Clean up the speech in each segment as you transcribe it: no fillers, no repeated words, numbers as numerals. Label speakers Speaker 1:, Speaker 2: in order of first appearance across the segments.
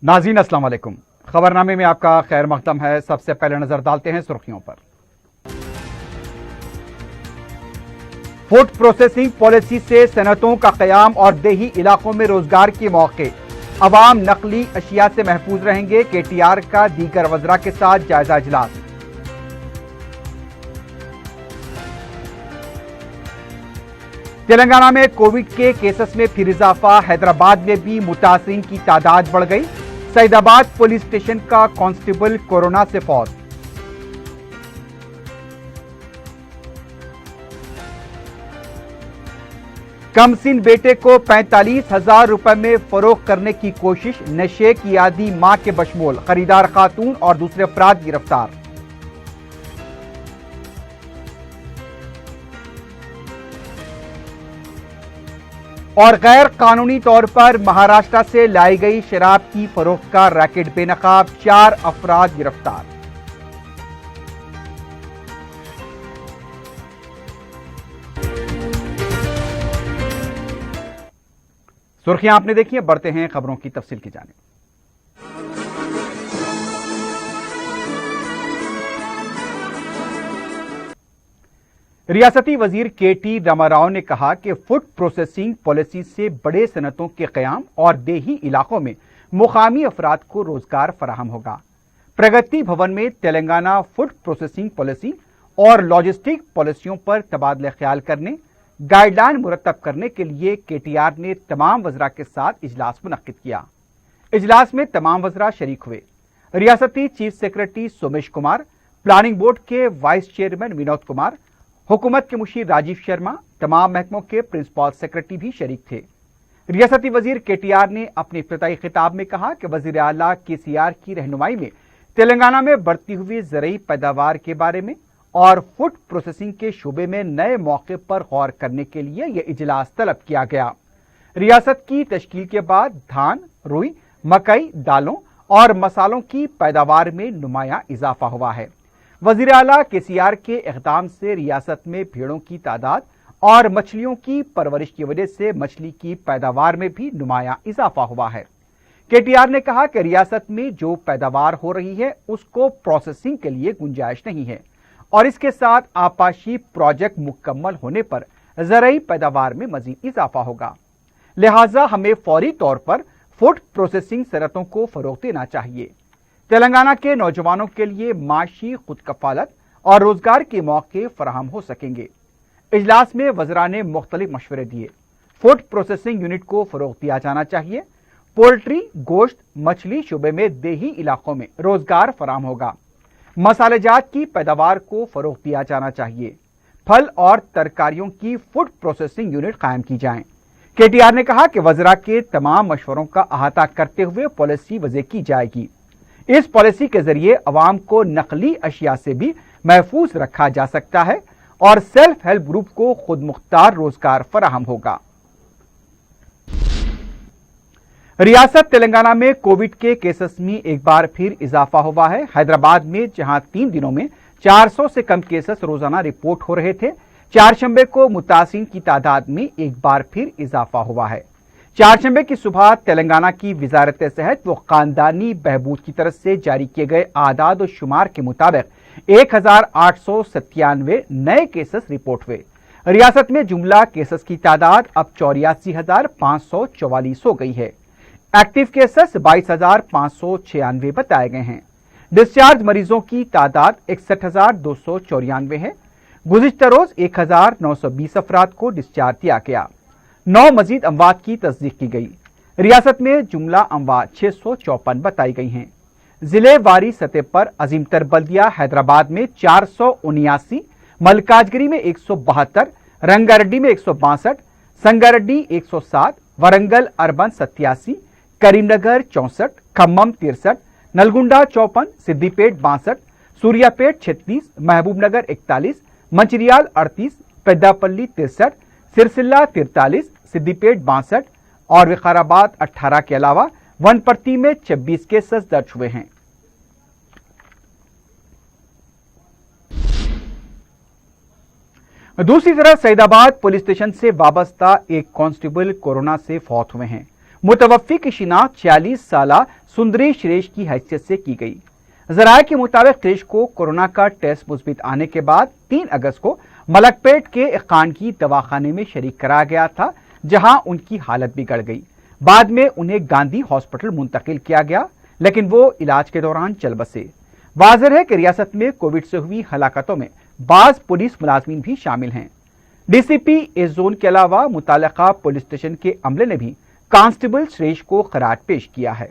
Speaker 1: नाज़रीन अस्सलाम वालेकुम। खबरनामे में आपका खैर मकदम है। सबसे पहले नजर डालते हैं सुर्खियों पर। फूड प्रोसेसिंग पॉलिसी से सनतों का क़याम और देही इलाकों में रोजगार के मौके, अवाम नकली अशिया से महफूज रहेंगे। KTR का दीगर वज़रा के साथ जायजा इजलास। तेलंगाना में कोविड के केसेस में फिर इजाफा, हैदराबाद में भी मुतासिरीन की तादाद बढ़ गई। सईदाबाद पुलिस स्टेशन का कांस्टेबल कोरोना से फौत। कमसिन बेटे को 45,000 रुपए में फरोख्त करने की कोशिश, नशे की आदी मां के बशमूल खरीदार खातून और दूसरे अफराद गिरफ्तार। और गैर कानूनी तौर पर महाराष्ट्र से लाई गई शराब की फरोख्त का रैकेट बेनकाब, 4 अफराद गिरफ्तार। सुर्खियां आपने देखी है, बढ़ते हैं खबरों की तफसील की जानिब। रियासती वजीर KT रामाराव ने कहा कि फूड प्रोसेसिंग पॉलिसी से बड़े सनतों के क़याम और देही इलाकों में मुकामी अफराद को रोजगार फराहम होगा। प्रगति भवन में तेलंगाना फूड प्रोसेसिंग पॉलिसी और लॉजिस्टिक पॉलिसियों पर तबादला ख्याल करने, गाइडलाइन मुरतब करने के लिए KTR ने तमाम वज़रा के साथ इजलास मुनक्किद किया। इजलास में तमाम वज़रा शरीक हुए। रियासती chief secretary Somesh Kumar, planning board के वाइस चेयरमैन विनोद कुमार, हुकूमत के मुशीर राजीव शर्मा, तमाम महकमों के प्रिंसिपल सेक्रेटरी भी शरीक थे। रियासती वजीर KTR ने अपने इब्तिदाई खिताब में कहा कि वजीर आला KCR की रहनुमाई में तेलंगाना में बढ़ती हुई ज़रई पैदावार के बारे में और फूड प्रोसेसिंग के शोबे में नए मौके पर गौर करने के लिए यह इजलास तलब किया गया। रियासत की तश्कील के बाद धान, रुई, मकई, दालों और मसालों की पैदावार में नुमायां इजाफा हुआ है। वजीर आला KCR के इक़दाम से रियासत में भेड़ों की तादाद और मछलियों की परवरिश की वजह से मछली की पैदावार में भी नुमायां इजाफा हुआ है। KTR ने कहा कि रियासत में जो पैदावार हो रही है उसको प्रोसेसिंग के लिए गुंजाइश नहीं है और इसके साथ आपाशी प्रोजेक्ट मुकम्मल होने पर ज़रई पैदावार में मजीद इजाफा होगा। लिहाजा हमें फौरी तौर पर फूड प्रोसेसिंग सनतों को फरोग़ देना चाहिए। तेलंगाना के नौजवानों के लिए माशी खुद कफालत और रोजगार के मौके फराहम हो सकेंगे। इजलास में वज़रा ने मुख्तलिफ मशवरे दिए। फूड प्रोसेसिंग यूनिट को फरोग़ दिया जाना चाहिए। पोल्ट्री, गोश्त, मछली शोबे में देही इलाकों में रोजगार फराहम होगा। मसालेजात की पैदावार को फरोग़ दिया जाना चाहिए। फल और तरकारियों की फूड प्रोसेसिंग यूनिट कायम की जाए। KTR ने कहा कि वज़रा के तमाम मशवरों का अहाता करते हुए पॉलिसी वज़े की जाएगी। इस पॉलिसी के जरिए अवाम को नकली अशिया से भी महफूज रखा जा सकता है और सेल्फ हेल्प ग्रुप को खुद मुख्तार रोजगार फराहम होगा। रियासत तेलंगाना में कोविड के केसेस में एक बार फिर इजाफा हुआ है। हैदराबाद में जहां 3 दिनों में 400 से कम केसेस रोजाना रिपोर्ट हो रहे थे, चारशंबे को मुतासिरीन की तादाद में एक बार फिर इजाफा हुआ है। चारशंबे की सुबह तेलंगाना की वजारत सेहत व खानदानी बहबूद की तरफ से जारी किए गए आदाद और शुमार के मुताबिक 1897 नए केसेस रिपोर्ट हुए। रियासत में जुमला केसेस की तादाद अब 84,544 हो गई है। एक्टिव केसेस 22,596 बताए गए हैं। डिस्चार्ज मरीजों की तादाद 61,294 है। गुज़िश्ता रोज 1,920 अफराद को डिस्चार्ज दिया गया। 9 मजीद अमवात की तस्दीक की गई। रियासत में जुमला अमवात 654 बताई गई हैं। जिले वारी सतह पर अजीमतर बल्दिया हैदराबाद में 479, मलकाजगिरी में 172, रंगारेड्डी में 162, संगारेड्डी 107, वरंगल अर्बन 87, करीमनगर 64, खम्मम 63, नलगुंडा 54, सिद्दीपेट 62, सूर्यापेट 36, महबूबनगर 41, मंचिरियाल 38, पेद्दापल्ली 63, सिरसिल्ला 43, सिद्दीपेट 62 और विकाराबाद 18 के अलावा वनपर्ती में 26 केसेस दर्ज हुए हैं। दूसरी तरफ सईदाबाद पुलिस स्टेशन से वाबस्ता एक कांस्टेबल कोरोना से फौत हुए हैं। मुतवफ़्फ़ी की शिनाख्त 46 साला सुंदरी श्रेष्ठ की हैसियत से की गई। ज़राए के मुताबिक श्रेष्ठ को कोरोना का टेस्ट मुस्बित आने के बाद 3 अगस्त को मलकपेट के एक खानगी दवाखाने में शरीक कराया गया था, जहां उनकी हालत बिगड़ गई। बाद में उन्हें गांधी हॉस्पिटल मुंतकिल किया गया, लेकिन वो इलाज के दौरान चल बसे। वाज़ेह है कि रियासत में कोविड से हुई हलाकतों में बाज़ पुलिस मुलाजमीन भी शामिल हैं। डीसीपी ए जोन के अलावा मुताल्लिका पुलिस स्टेशन के अमले ने भी कांस्टेबल श्रेष्ठ को खराज पेश किया है।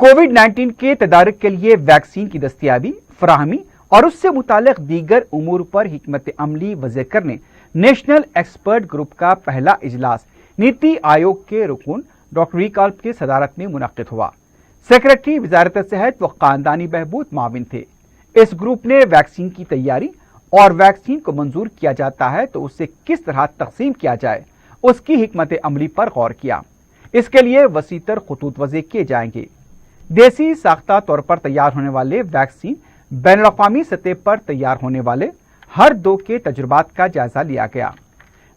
Speaker 1: कोविड-19 के तदारुक के लिए वैक्सीन की दस्तयाबी, फराहमी और उससे मुताल्लिक दीगर उमूर पर हिकमत अमली वज़े करने नेशनल एक्सपर्ट ग्रुप का पहला इजलास नीति आयोग के रुकन डॉक्टर रिकाल्प की सदारत में मुनक्किद हुआ। सेक्रेटरी वजारत सेहत व खानदानी बहबूद माविन थे। इस ग्रुप ने वैक्सीन की तैयारी और वैक्सीन को मंजूर किया जाता है तो उसे किस तरह तकसीम किया जाए, उसकी हिकमत अमली पर गौर किया। इसके लिए वसीतर खुतूत वज़े किए जाएंगे। देसी साख्ता तौर पर तैयार होने वाले वैक्सीन बैनुल-अक़वामी सतह पर तैयार होने वाले हर 2 के तजुर्बात का जायजा लिया गया।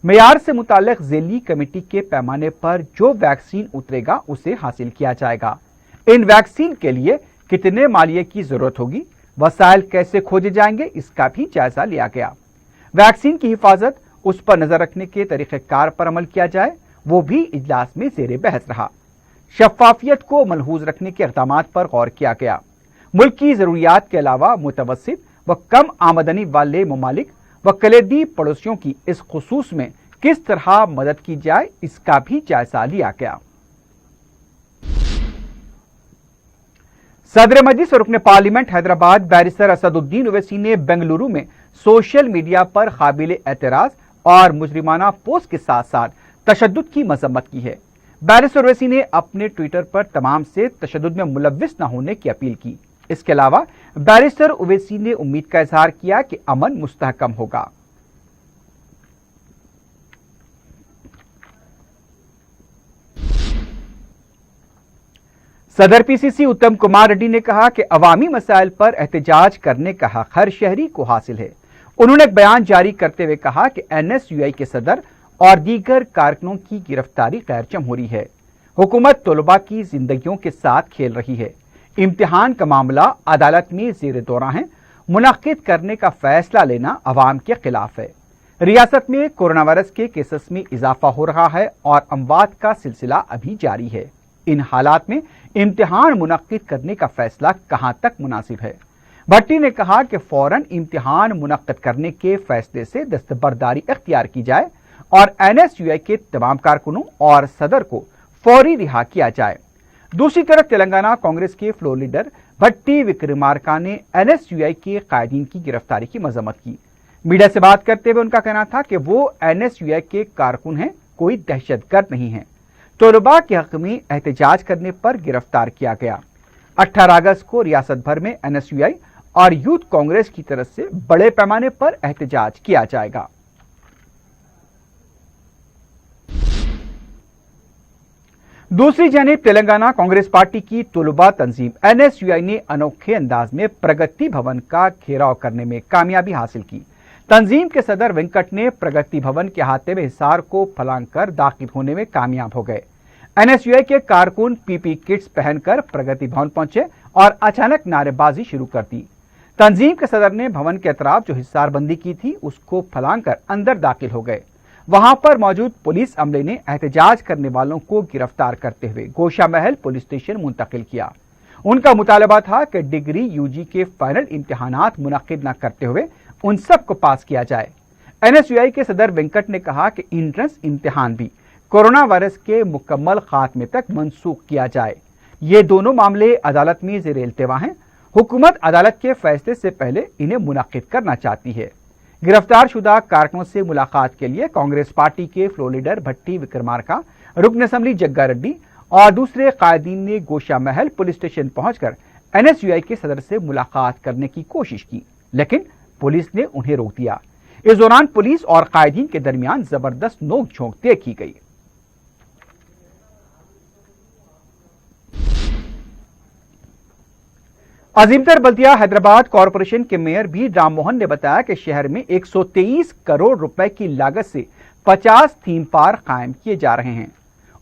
Speaker 1: मेयार से मुताल्लिक ज़ेली कमेटी के पैमाने पर जो वैक्सीन उतरेगा उसे हासिल किया जाएगा। इन वैक्सीन के लिए कितने मालिये की जरूरत होगी, वसाइल कैसे खोजे जाएंगे, इसका भी जायजा लिया गया। वैक्सीन की हिफाजत, उस पर नजर रखने के तरीक़ेकार पर अमल किया जाए, वो भी इजलास में ज़ेरे बहस रहा। शफ़ाफियत को मलहूज रखने के इक़दामात पर गौर किया गया। मुल्क की ज़रूरियात के अलावा मुतवस्सित व कम आमदनी वाले ममालिक व कलीदी पड़ोसियों की इस खुसूस में किस तरह मदद की जाए, इसका भी जायजा लिया गया। सदर मजलिस और रुकन पार्लियामेंट हैदराबाद बैरिस्टर असदुद्दीन ओवैसी ने बेंगलुरु में सोशल मीडिया पर काबिल एतराज और मुजरिमाना पोस्ट के साथ साथ तशद्दुद की मजम्मत की है। बैरिस्टर ओवैसी ने अपने ट्विटर पर तमाम से तशद्दुद में मुलव्विस न होने की अपील की। इसके अलावा बैरिस्टर ओवैसी ने उम्मीद का इजहार किया कि अमन मुस्तहकम होगा। सदर पीसीसी उत्तम कुमार रेड्डी ने कहा कि अवामी मसाइल पर एहतजाज करने का हक हर शहरी को हासिल है। उन्होंने एक बयान जारी करते हुए कहा कि एनएसयूआई के सदर और दीगर कारकुनों की गिरफ्तारी गैर जमहूरी है। हुकूमत तलबा की जिंदगियों के साथ खेल रही है। इम्तिहान का मामला अदालत में ज़ेर दौरा है। मुनक्किद करने का फैसला लेना अवाम के खिलाफ है। रियासत में कोरोना वायरस के केसेस में इजाफा हो रहा है और अमवात का सिलसिला अभी जारी है। इन हालात में इम्तिहान मुनक्किद करने का फैसला कहां तक मुनासिब है। भट्टी ने कहा कि फौरन इम्तिहान मुनक्किद करने के फैसले से दस्तबरदारी इख्तियार की जाए और एनएसयूआई के तमाम कारकुनों और सदर को फौरी रिहा किया जाए। दूसरी तरफ तेलंगाना कांग्रेस के फ्लोर लीडर भट्टी विक्रमार्का ने एनएसयूआई के कायदीन की गिरफ्तारी की मजम्मत की। मीडिया से बात करते हुए उनका कहना था कि वो एनएसयूआई के कारकुन हैं, कोई दहशतगर्द नहीं है। तलबा के हक में एहतजाज करने पर गिरफ्तार किया गया। 18 अगस्त को रियासत भर में एनएसयूआई और यूथ कांग्रेस की तरफ से बड़े पैमाने पर एहतजाज किया जाएगा। दूसरी जानिब तेलंगाना कांग्रेस पार्टी की तलबा तंजीम एनएसयूआई ने अनोखे अंदाज में प्रगति भवन का घेराव करने में कामयाबी हासिल की। तंजीम के सदर वेंकट ने प्रगति भवन के अहाते में हिसार को फलांग कर दाखिल होने में कामयाब हो गए। एनएसयूआई के कारकुन पीपी किट्स पहनकर प्रगति भवन पहुंचे और अचानक नारेबाजी शुरू कर दी। तंजीम के सदर ने भवन के अतराफ जो हिसार बंदी की थी उसको फलांग कर अंदर दाखिल हो गए। वहां पर मौजूद पुलिस अमले ने एहतजाज करने वालों को गिरफ्तार करते हुए गोशा महल पुलिस स्टेशन मुंतकिल किया। उनका मुतालबा था कि डिग्री यूजी के फाइनल इम्तिहानात मुनक्किद न करते हुए उन सब को पास किया जाए। एनएसयूआई के सदर वेंकट ने कहा कि एंट्रेंस इम्तिहान भी कोरोना वायरस के मुकम्मल खात्मे तक मनसूख किया जाए। ये दोनों मामले अदालत में ज़ेर इल्तिवा हैं। हुकूमत अदालत के फैसले से पहले इन्हें मुनक्किद करना चाहती है। गिरफ्तार शुदा कारकुनों से मुलाकात के लिए कांग्रेस पार्टी के फ्लोर लीडर भट्टी विक्रमार्का, रुकन असेंबली जग्गा रेड्डी और दूसरे कायदीन ने गोशा महल पुलिस स्टेशन पहुंचकर एनएसयूआई के सदर से मुलाकात करने की कोशिश की, लेकिन पुलिस ने उन्हें रोक दिया। इस दौरान पुलिस और कायदीन के दरमियान जबरदस्त नोकझोंक तय की गई। अजीमतर बल्दिया हैदराबाद कॉरपोरेशन के मेयर भी राम मोहन ने बताया कि शहर में 123 करोड़ रुपए की लागत से 50 थीम पार्क कायम किए जा रहे हैं।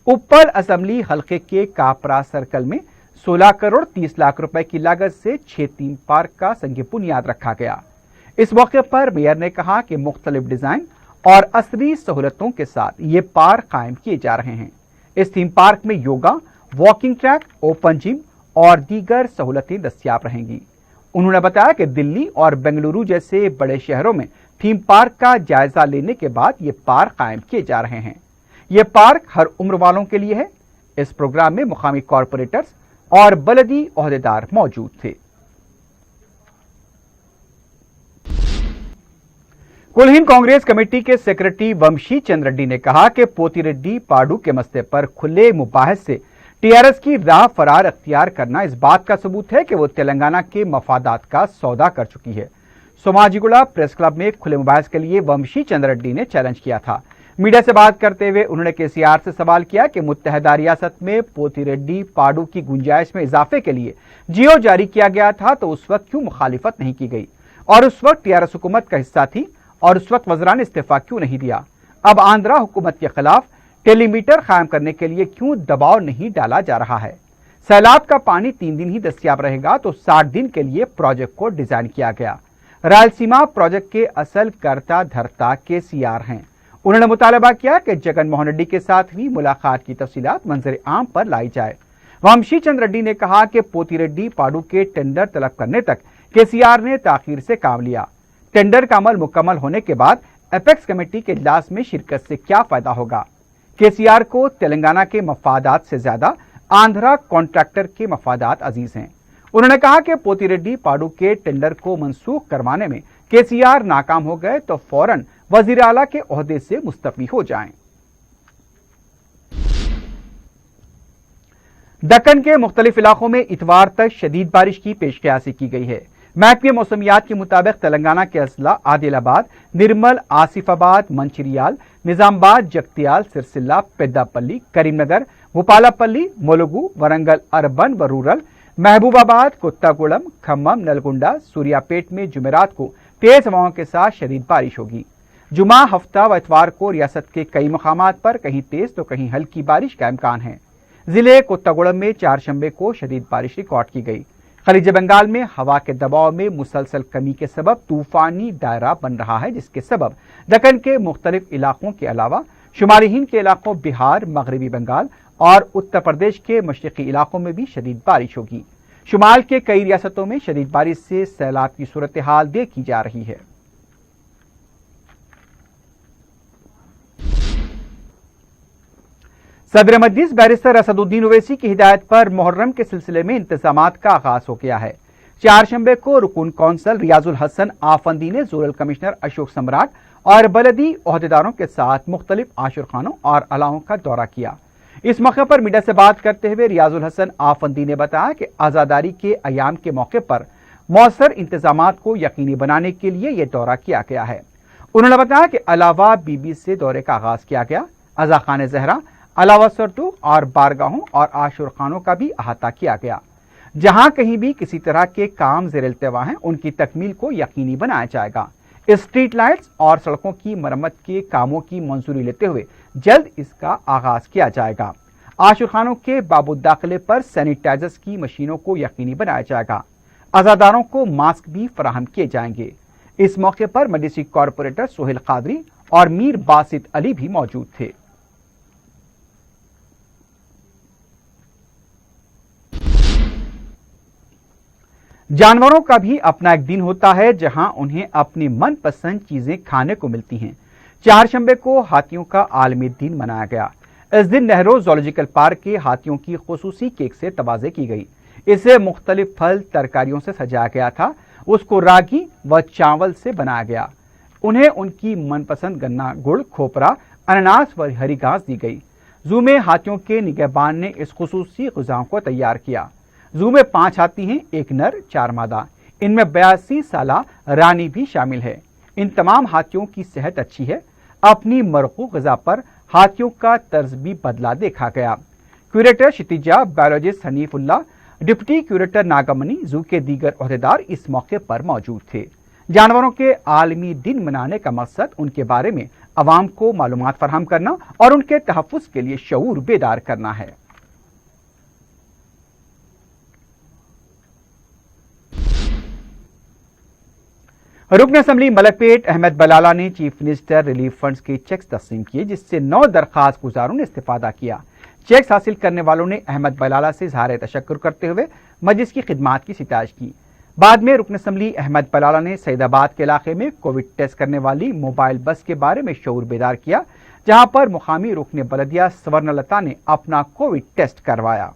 Speaker 1: उप्पल असेंबली हल्के के कापरा सर्कल में 16 करोड़ 30 लाख रुपए की लागत से 6 थीम पार्क का संग बुनियाद रखा गया। इस मौके पर मेयर ने कहा कि मुख्तलिफ डिजाइन और असली सहूलतों के साथ ये पार्क कायम किए जा रहे हैं। इस थीम पार्क में yoga, walking track, open gym और दीगर सहूलतें दस्तयाब रहेंगी। उन्होंने बताया कि दिल्ली और बेंगलुरु जैसे बड़े शहरों में थीम पार्क का जायजा लेने के बाद ये पार्क कायम किए जा रहे हैं। ये पार्क हर उम्र वालों के लिए है। इस प्रोग्राम में मुकामी कॉरपोरेटर्स और बलदी ओहदेदार मौजूद थे। कुल हिंद कांग्रेस कमेटी के सेक्रेटरी वंशी चंद्र रेड्डी ने कहा कि पोतिरेड्डी पाडू के मसले पर खुले मुबाहिस से टीआरएस की राह फरार अख्तियार करना इस बात का सबूत है कि वो तेलंगाना के मफादात का सौदा कर चुकी है। सोमाजिगुड़ा प्रेस क्लब में खुले मुबाहिस के लिए वंशी चंद्र रेड्डी ने चैलेंज किया था। मीडिया से बात करते हुए उन्होंने केसीआर से सवाल किया कि मुत्तहदा रियासत में पोतिरेड्डी पाडू की गुंजाइश में इजाफे के लिए जियो जारी किया गया था तो उस वक्त क्यों मुखालिफत नहीं की गई, और उस वक्त टीआरएस हुकूमत का हिस्सा थी और उस वक्त वज़रा ने इस्तीफा क्यों नहीं दिया। अब आंध्रा हुकूमत के खिलाफ टेलीमीटर कायम करने के लिए क्यों दबाव नहीं डाला जा रहा है। सैलाब का पानी 3 दिन ही दस्तयाब रहेगा तो 60 दिन के लिए प्रोजेक्ट को डिजाइन किया गया। रायलसीमा प्रोजेक्ट के असल कर्ता धर्ता केसीआर हैं। उन्होंने मुतालबा किया कि जगन मोहन रेड्डी के साथ हुई मुलाकात की तफसीलात मंजर आम पर लाई जाए। वंशी चंद्र रेड्डी ने कहा कि पोतिरेड्डी पाडू के टेंडर तलब करने तक केसीआर ने ताखीर से काम लिया। टेंडर का अमल मुकम्मल होने के बाद एपेक्स कमेटी के इजलास में शिरकत से क्या फायदा होगा। केसीआर को तेलंगाना के मफादात से ज्यादा आंध्रा कॉन्ट्रैक्टर के मफादात अजीज हैं। उन्होंने कहा कि पोतिरेड्डी पाडू के टेंडर को मनसूख करवाने में केसीआर नाकाम हो गए तो फौरन वजीर आला के ओहदे से मुस्तफी हो जाएं। दक्कन के मुख्तलिफ इलाकों में इतवार तक शदीद बारिश की पेशकयासी की गई है। महकमे मौसमियात के मुताबिक तेलंगाना के अजला आदिलाबाद, निर्मल, आसिफाबाद, मंचिरियाल, निजामाबाद, जगतियाल, सिरसिल्ला, पेद्दापल्ली, करीमनगर, भूपालापल्ली, मुलुगु, वरंगल अर्बन व रूरल, महबूबाबाद, कोत्तागुड़म, खम्मम, नलगुंडा, सूर्यापेट में जुमेरात को तेज हवाओं के साथ शदीद बारिश होगी। जुमा, हफ्ता व इतवार को रियासत के कई मकामात पर कहीं तेज तो कहीं हल्की बारिश का इम्कान है। जिले कोत्तागुड़म में 4 शंबे को शदीद बारिश रिकॉर्ड की गई। खलीज बंगाल में हवा के दबाव में मुसलसल कमी के सबब तूफानी दायरा बन रहा है, जिसके सबब दक्कन के मुख्तलिफ इलाकों के अलावा शुमाली हिंद के इलाकों, बिहार, मगरबी बंगाल और उत्तर प्रदेश के मशरकी इलाकों में भी शदीद बारिश होगी। शुमाल के कई रियासतों में शदीद बारिश से सैलाब की सूरत हाल देखी जा रही है। सदर मजलिस बैरिस्टर असदुद्दीन ओवैसी की हिदायत पर मुहर्रम के सिलसिले में इंतजामात का आगाज हो गया है। 4 शंबे को रुकन कौंसल रियाजुल हसन आफंदी ने जोनल कमिश्नर अशोक सम्राट और बलदी ओहदेदारों के साथ मुख्तलिफ आशुरखानों और अलाओं का दौरा किया। इस मौके पर मीडिया से बात करते हुए रियाजुल हसन आफंदी ने बताया कि आजादारी के अयाम के मौके पर मौसर इंतजामात को यकीनी बनाने के लिए यह दौरा किया गया है। उन्होंने बताया कि अलावा बीबी से दौरे का आगाज किया गया। अजा खान जहरा, अलावा सरदू और बारगाहों और आशुर खानों का भी अहाता किया गया। जहां कहीं भी किसी तरह के काम ज़ेर-ए-इल्तिवा हैं, उनकी तकमील को यकीनी बनाया जाएगा। स्ट्रीट लाइट्स और सड़कों की मरम्मत के कामों की मंजूरी लेते हुए जल्द इसका आगाज किया जाएगा। आशुर खानों के बाबू दाखिले पर सैनिटाइजर्स की मशीनों को यकीनी बनाया जाएगा। अजादारों को मास्क भी फराहम किए जाएंगे। इस मौके पर मजलिसी कॉरपोरेटर सोहेल कादरी और मीर बासित अली भी मौजूद थे। जानवरों का भी अपना एक दिन होता है जहां उन्हें अपनी मनपसंद चीजें खाने को मिलती हैं। 4 शंबे को हाथियों का आलमी दिन मनाया गया। इस दिन नेहरू जूलॉजिकल पार्क के हाथियों की खुसूसी केक से तवाज़े की गई। इसे मुख्तलिफ फल तरकारियों से सजाया गया था। उसको रागी व चावल से बनाया गया। उन्हें उनकी मनपसंद गन्ना, गुड़, खोपरा, अनानास व हरी घास दी गई। जू में हाथियों के निगहबान ने इस खुसूसी गुज़ाओं को तैयार किया। जू में 5 हाथी हैं, 1 नर 4 मादा। इनमें 82 साला रानी भी शामिल है। इन तमाम हाथियों की सेहत अच्छी है। अपनी मरकू ग़िज़ा पर हाथियों का तर्ज भी बदला देखा गया। Curator Kshitija, biologist Hanifulla, deputy curator Nagamani, zoo के दीगर ओहदेदार इस मौके पर मौजूद थे। जानवरों के आलमी दिन मनाने का मकसद उनके बारे में عوام کو معلومات فراہم کرنا اور ان کے تحفظ کے لیے شعور بیدار کرنا ہے۔ رکن اسمبلی ملک پیٹ احمد بلالہ نے چیف منسٹر ریلیف فنڈز کے چیکس تقسیم کیے، جس سے 9 درخواست گزاروں نے استفادہ کیا۔ چیکس حاصل کرنے والوں نے احمد بلالہ سے اظہار تشکر کرتے ہوئے مجلس کی خدمات کی ستائش کی۔ بعد میں رکن اسمبلی احمد بلالہ نے سعید آباد کے علاقے میں کووڈ ٹیسٹ کرنے والی موبائل بس کے بارے میں شعور بیدار کیا، جہاں پر مقامی رکن بلدیہ سورنا لتا نے اپنا کووڈ ٹیسٹ کروایا۔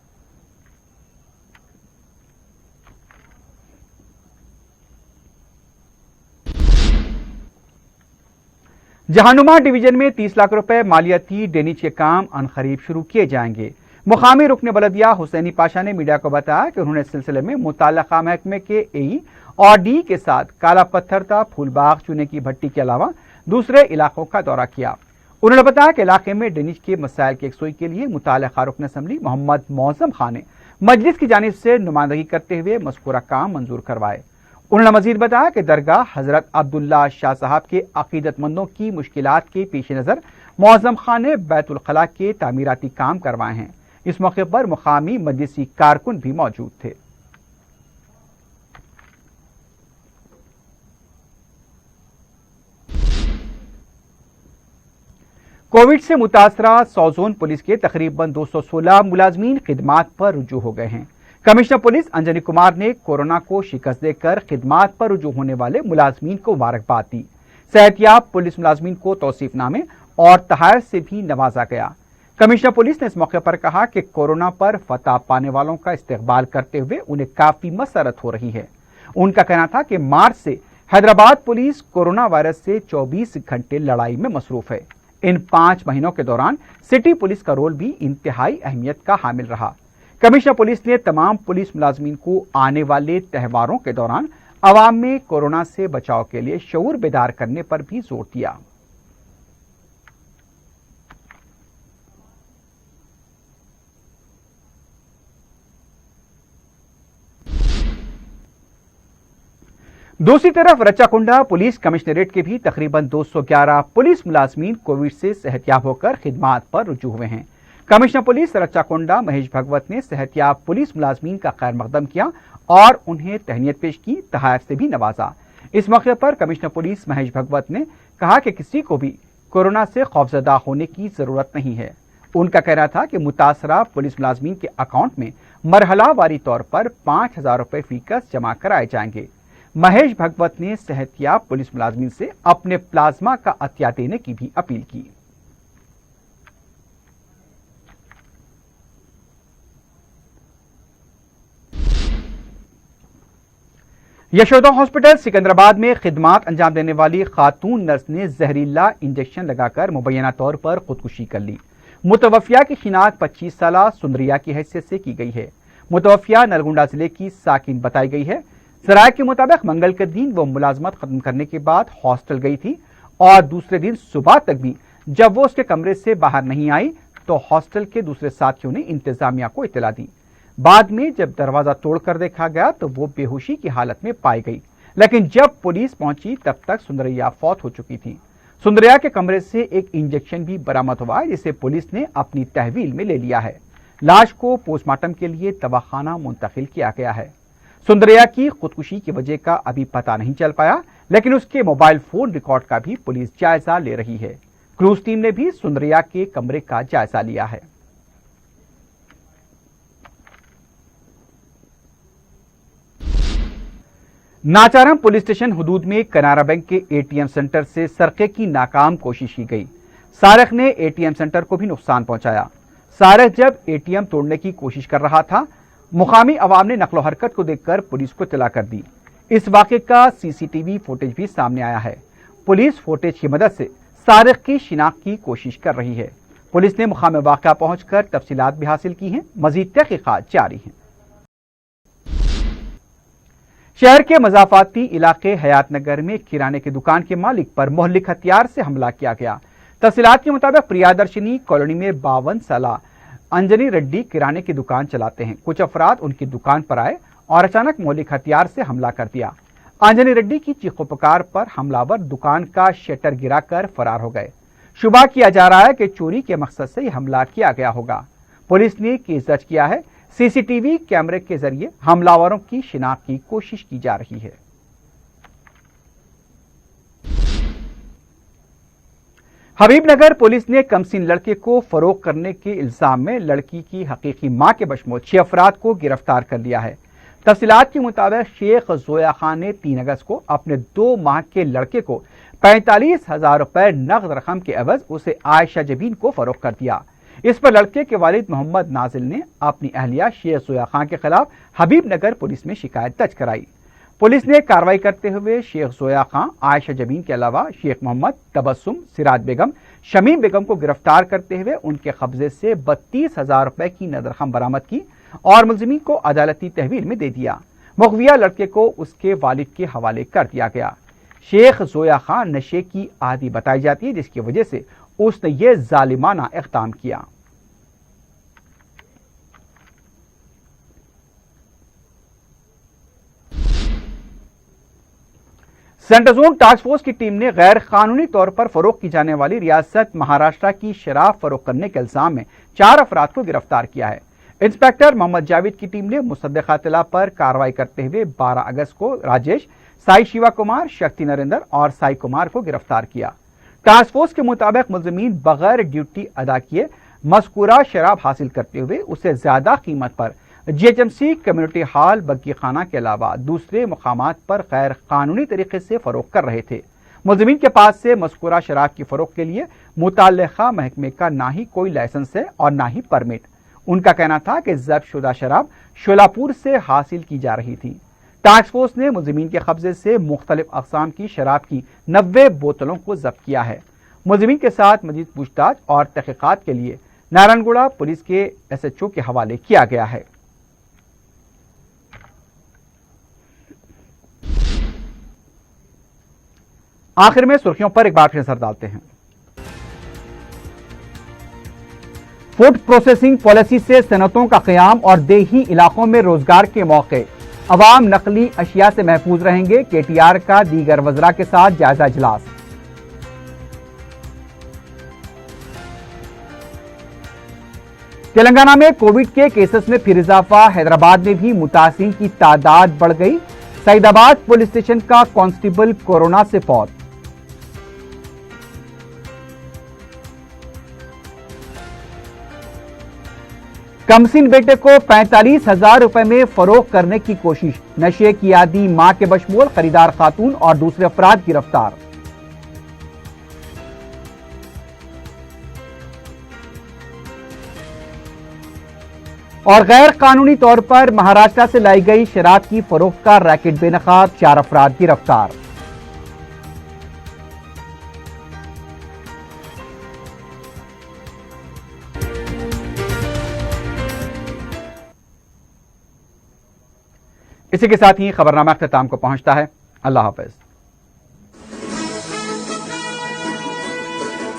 Speaker 1: جہانما ڈویژن میں 30 لاکھ روپے مالیاتی ڈینیج کے کام عنقریب شروع کیے جائیں گے۔ مقامی رکن بلدیہ حسینی پاشا نے میڈیا کو بتایا کہ انہوں نے اس سلسلے میں متعلقہ محکمے کے ای اور ڈی کے ساتھ کالا پتھر تا پھول باغ چونے کی بھٹی کے علاوہ دوسرے علاقوں کا دورہ کیا۔ انہوں نے بتایا کہ علاقے میں ڈینیج کے مسائل کی یکسوئی کے لیے متعلقہ رکن اسمبلی محمد معظم خان نے مجلس کی جانب سے نمائندگی کرتے ہوئے مذکورہ کام منظور کروائے۔ انہوں نے مزید بتایا کہ درگاہ حضرت عبداللہ شاہ صاحب کے عقیدت مندوں کی مشکلات کے پیش نظر معظم خان نے بیت الخلاء کے تعمیراتی کام کروائے ہیں۔ اس موقع پر مقامی مجلسی کارکن بھی موجود تھے۔ کووڈ سے متاثرہ سوزون پولیس کے تقریباً 216 ملازمین خدمات پر رجوع ہو گئے ہیں۔ کمشنر پولیس انجنی کمار نے کورونا کو شکست دے کر خدمات پر رجوع ہونے والے ملازمین کو مبارکباد دی۔ صحت یاب پولیس ملازمین کو توصیف نامے اور تحائف سے بھی نوازا گیا۔ کمشنر پولیس نے اس موقع پر کہا کہ کورونا پر فتح پانے والوں کا استقبال کرتے ہوئے انہیں کافی مسرت ہو رہی ہے۔ ان کا کہنا تھا کہ مارچ سے حیدرآباد پولیس کورونا وائرس سے 24 گھنٹے لڑائی میں مصروف ہے۔ ان 5 مہینوں کے دوران سٹی پولیس کا رول بھی انتہائی اہمیت کا حامل رہا۔ کمشنر پولیس نے تمام پولیس ملازمین کو آنے والے تہواروں کے دوران عوام میں کورونا سے بچاؤ کے لیے شعور بیدار کرنے پر بھی زور دیا۔ دوسری طرف رچا کنڈا پولیس کمشنریٹ کے بھی تقریباً 211 پولیس ملازمین کووڈ سے صحت یاب ہو کر خدمات پر رجوع ہوئے ہیں۔ کمشنر پولیس رچا کنڈا مہیش بھگوت نے صحت یاب پولیس ملازمین کا خیر مقدم کیا اور انہیں تہنیت پیش کی، تحائف سے بھی نوازا۔ اس موقع پر کمشنر پولیس مہیش بھگوت نے کہا کہ کسی کو بھی کورونا سے خوفزدہ ہونے کی ضرورت نہیں ہے۔ ان کا کہنا تھا کہ متاثرہ پولیس ملازمین کے اکاؤنٹ میں مرحلہ واری طور پر 5,000 روپے فی کس جمع کرائے جائیں گے۔ مہیش بھگوت نے صحت یاب پولیس ملازمین سے اپنے پلازما کا عطیہ دینے کی بھی اپیل کی۔ یشودا ہاسپٹل سکندرآباد میں خدمات انجام دینے والی خاتون نرس نے زہریلا انجیکشن لگا کر مبینہ طور پر خودکشی کر لی۔ متوفیہ کی شناخت 25 سالہ سندریا کی حیثیت سے کی گئی ہے۔ متوفیہ نلگونڈا ضلع کی ساکن بتائی گئی ہے۔ ذرائع کے مطابق منگل کے دن وہ ملازمت ختم کرنے کے بعد ہاسٹل گئی تھی اور دوسرے دن صبح تک بھی جب وہ اس کے کمرے سے باہر نہیں آئی تو ہاسٹل کے دوسرے ساتھیوں نے انتظامیہ کو اطلاع دی۔ بعد میں جب دروازہ توڑ کر دیکھا گیا تو وہ بے ہوشی کی حالت میں پائی گئی، لیکن جب پولیس پہنچی تب تک سندریا فوت ہو چکی تھی۔ سندریا کے کمرے سے ایک انجیکشن بھی برآمد ہوا ہے جسے پولیس نے اپنی تحویل میں لے لیا ہے۔ لاش کو پوسٹ مارٹم کے لیے دواخانہ منتقل کیا گیا ہے۔ سندریا کی خودکشی کی وجہ کا ابھی پتہ نہیں چل پایا، لیکن اس کے موبائل فون ریکارڈ کا بھی پولیس جائزہ لے رہی ہے۔ کروز ٹیم نے بھی سندریا کے کمرے کا جائزہ لیا ہے۔ ناچارم پولیس اسٹیشن حدود میں کنارا بینک کے اے ٹی ایم سینٹر سے سرقے کی ناکام کوشش کی گئی۔ سارق نے اے ٹی ایم سینٹر کو بھی نقصان پہنچایا۔ سارق جب اے ٹی ایم توڑنے کی کوشش کر رہا تھا، مقامی عوام نے نقل و حرکت کو دیکھ کر پولیس کو اطلاع کر دی۔ اس واقعے کا سی سی ٹی وی فوٹیج بھی سامنے آیا ہے۔ پولیس فوٹیج کی مدد سے سارق کی شناخت کی کوشش کر رہی ہے۔ پولیس نے مقام واقعہ پہنچ کر تفصیلات بھی حاصل کی ہیں۔ مزید تحقیقات جاری ہیں۔ شہر کے مضافاتی علاقے حیات نگر میں کرانے کی دکان کے مالک پر مہلک ہتھیار سے حملہ کیا گیا۔ تفصیلات کے مطابق پریادرشنی کالونی میں 52 سالہ انجنی ریڈی کرانے کی دکان چلاتے ہیں۔ کچھ افراد ان کی دکان پر آئے اور اچانک مہلک ہتھیار سے حملہ کر دیا۔ انجنی ریڈی کی چیخو پکار پر حملہ ور دکان کا شٹر گرا کر فرار ہو گئے۔ شبہ کیا جا رہا ہے کہ چوری کے مقصد سے یہ حملہ کیا گیا ہوگا۔ پولیس نے کیس درج کیا ہے۔ سی سی ٹی وی کیمرے کے ذریعے حملہ کی شناخت کی کوشش کی جا رہی ہے۔ حبیب نگر پولیس نے کمسن لڑکے کو فروغ کرنے کے الزام میں لڑکی کی حقیقی ماں کے بشمول 6 افراد کو گرفتار کر لیا ہے۔ تفصیلات کے مطابق شیخ زویا خان نے 3 اگست کو اپنے 2 ماہ کے لڑکے کو 45,000 روپے نقد رقم کے عوض اسے عائشہ جبین کو فروخت کر دیا۔ اس پر لڑکے کے والد محمد نازل نے اپنی اہلیہ شیخ زویا خان کے خلاف حبیب نگر پولیس میں شکایت درج کرائی۔ پولیس نے کارروائی کرتے ہوئے شیخ زویا خان، عائشہ جبین کے علاوہ شیخ محمد، تبسم، سراج بیگم، شمیم بیگم کو گرفتار کرتے ہوئے ان کے قبضے سے 32,000 روپے کی نقد رقم برآمد کی اور ملزمین کو عدالتی تحویل میں دے دیا۔ مغویہ لڑکے کو اس کے والد کے حوالے کر دیا گیا۔ شیخ زویا خان نشے کی عادی بتائی جاتی ہے، جس کی وجہ سے اس نے یہ ظالمانہ اقدام کیا۔ سینٹر زون ٹاسک فورس کی ٹیم نے غیر قانونی طور پر فروخت کی جانے والی ریاست مہاراشٹر کی شراب فروخت کرنے کے الزام میں 4 افراد کو گرفتار کیا ہے۔ انسپکٹر محمد جاوید کی ٹیم نے مصدقہ اطلاع پر کارروائی کرتے ہوئے 12 اگست کو راجیش، سائی شیوا کمار، شکتی نریندر اور سائی کمار کو گرفتار کیا۔ ٹاسک فورس کے مطابق ملزمین بغیر ڈیوٹی ادا کیے مذکورہ شراب حاصل کرتے ہوئے اسے زیادہ قیمت پر G H M C community hall Baggi Khana کے علاوہ دوسرے مقامات پر غیر قانونی طریقے سے فروخت کر رہے تھے۔ ملزمین کے پاس سے مذکورہ شراب کی فروخت کے لیے متعلقہ محکمے کا نہ ہی کوئی لائسنس ہے اور نہ ہی پرمٹ۔ ان کا کہنا تھا کہ ضبط شدہ شراب شولاپور سے حاصل کی جا رہی تھی۔ ٹاسک فورس نے ملزمین کے قبضے سے مختلف اقسام کی شراب کی 90 بوتلوں کو ضبط کیا ہے۔ ملزمین کے ساتھ مزید پوچھ تاچھ اور تحقیقات کے لیے نارائن گوڑہ پولیس کے ایس ایچ او کے حوالے کیا گیا ہے۔ آخر میں سرخیوں پر ایک بار نظر ڈالتے ہیں۔ فوڈ پروسیسنگ پالیسی سے صنعتوں کا قیام اور دیہی علاقوں میں روزگار کے موقع، عوام نقلی اشیاء سے محفوظ رہیں گے۔ کے ٹی آر کا دیگر وزراء کے ساتھ جائزہ اجلاس۔ تلنگانہ میں کووڈ کے کیسز میں پھر اضافہ، حیدرآباد میں بھی متاثرین کی تعداد بڑھ گئی۔ سعید آباد پولیس اسٹیشن کا کانسٹیبل کورونا سے فوت۔ کمسن بیٹے کو 45,000 روپے میں فروخت کرنے کی کوشش، نشے کی عادی ماں کے بشمول خریدار خاتون اور دوسرے افراد گرفتار۔ اور غیر قانونی طور پر مہاراشٹر سے لائی گئی شراب کی فروخت کا ریکٹ بے نقاب، 4 افراد گرفتار۔ اسی کے ساتھ ہی خبرنامہ اختتام کو پہنچتا ہے۔ اللہ حافظ۔